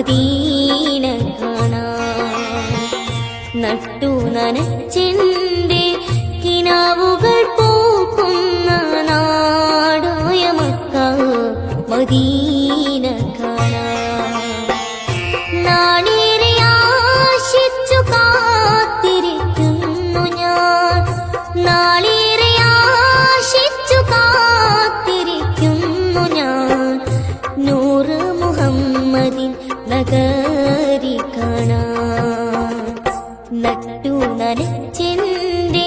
Medina കാണാൻ. നട്ടു നനച്ചെന്റെ കിനാവുകൾ പൂക്കുന്ന നാടായ മക്ക മദീന കാണാൻ. നാളേറെ ആശിച്ചു കാത്തിരിക്കുന്നു ഞാൻ, നാളേറെ ആശിച്ചു കാത്തിരിക്കുന്നു ഞാൻ. നൂറ് മുഹമ്മദിൻ നഗരി കാണാൻ. നട്ടു നനച്ചെന്റെ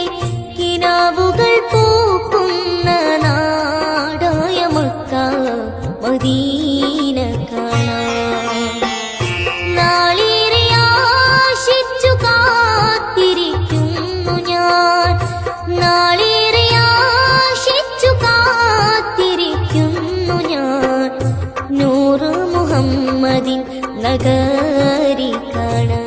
കിനാവുകൾ പൂക്കുന്ന നാടായ മക്ക മദീന കാണാൻ. നാളേറെ ആശിച്ചു കാത്തിരിക്കുന്നു ഞാൻ, നാളേറെ ആശിച്ചു കാത്തിരിക്കുന്നു ഞാൻ. നൂറ് മുഹമ്മദിൻ നഗരി കാണാൻ.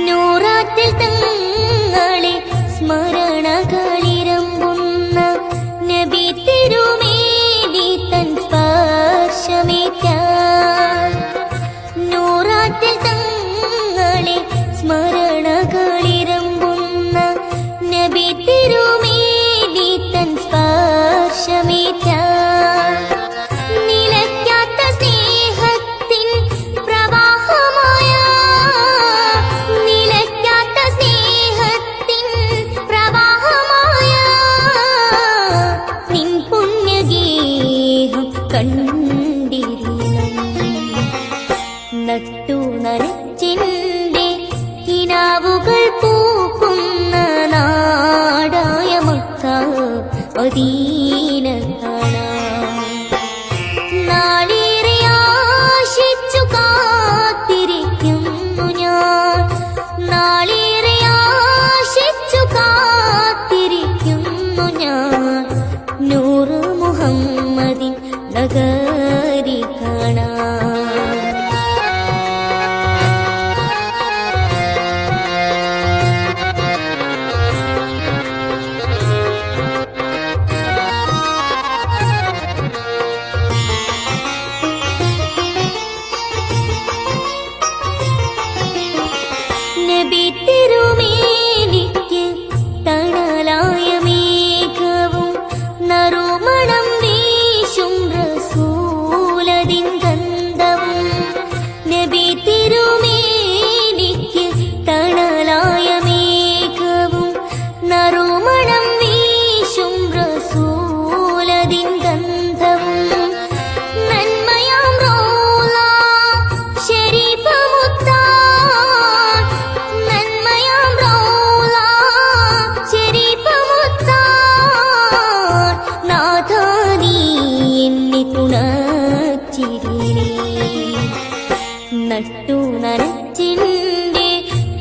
നൂറാറ്റിൽ തങ്ങളെ സ്മരണകളിരമ്പുന്ന നബി തിരുമേനി തൻ സ്പർശമേറ്റാൻ. നൂറാറ്റിൽ തങ്ങളെ സ്മരണകളിരമ്പുന്ന നബി തിരുമേനി തൻ സ്പർശമേറ്റാൻ. നിലയ്ക്കാത്ത സ്നേഹത്തിൻ പ്രവാഹമായ, നിലയ്ക്കാത്ത സ്നേഹത്തിൻ പ്രവാഹമായ നിൻ പുണ്യഗേഹം കണ്ടിരിക്കണം. നട്ടു നനച്ചെന്റെ കിനാവുകൾ പൂക്കുന്ന നാടായ മക്ക മദീന കാണാൻ. നാളേറെ ആശിച്ചു കാത്തിരിക്കുന്നു ഞാൻ, നാളേറെ ആശിച്ചു കാത്തിരിക്കുന്നു ഞാൻ. നൂറ് മുഹമ്മദിൻ നഗരി കാണാൻ. നബി തിരുമേനിക്ക് തണലായ മേഘവും നറുമണം വീശും റസൂലതിൻ ഗന്ധവും. നബി തിരുമേനിക്ക് തണലായ മേഘവും നറുമണം വീശും റസൂലതിൻ ഗന്ധവും. നന്മയാം റൗള ശരീഫ മുത്താൻ, നന്മയാം റൗള ശരീഫ മുത്താൻ. നാഥാ നീ എന്നെ തുണച്ചിരിനേ. നട്ടു നനച്ചെന്റെ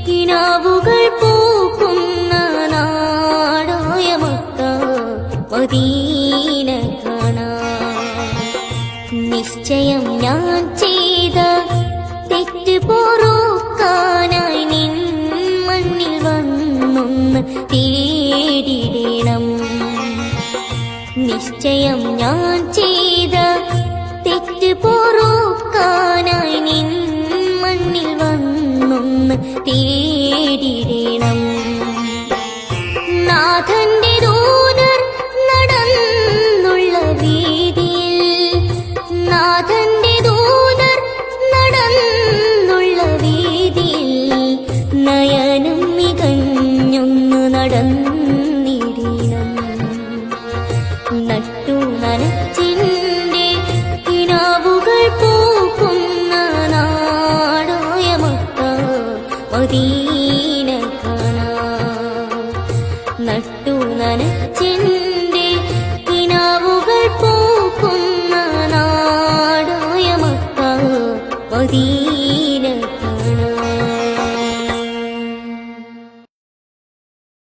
കിനാവുകൾ പൂക്കുന്ന നാടായ മക്ക മദീന കാണാൻ. നിശ്ചയം ഞാൻ ചെയ്ത തെറ്റ് പൊറുക്കാനായി നിൻ മണ്ണിൽ വന്നൊന്ന് തേടിടണം. നിശ്ചയം ഞാൻ ചെയ്ത തെറ്റ് പൊറുക്കാനായി നിൻ മണ്ണിൽ വന്നൊന്ന് തേടിടണം. നാഥന്റെ ദൂതർ നടന്നുള്ള വീതിയിൽ, നാഥന്റെ ദൂതർ നടന്നുള്ള വീതിയിൽ നയനം മികഞ്ഞൊന്ന് നടന്നിടണം. നട്ടു നനച്ചെന്റെ കിനാവുകൾ പൂക്കുന്ന നാടായ മക്ക മദീന കാണാൻ. നട്ടു നനച്ചെന്റെ കിനാവുകൾ പൂക്കുന്ന നാടായ മക്ക മദീന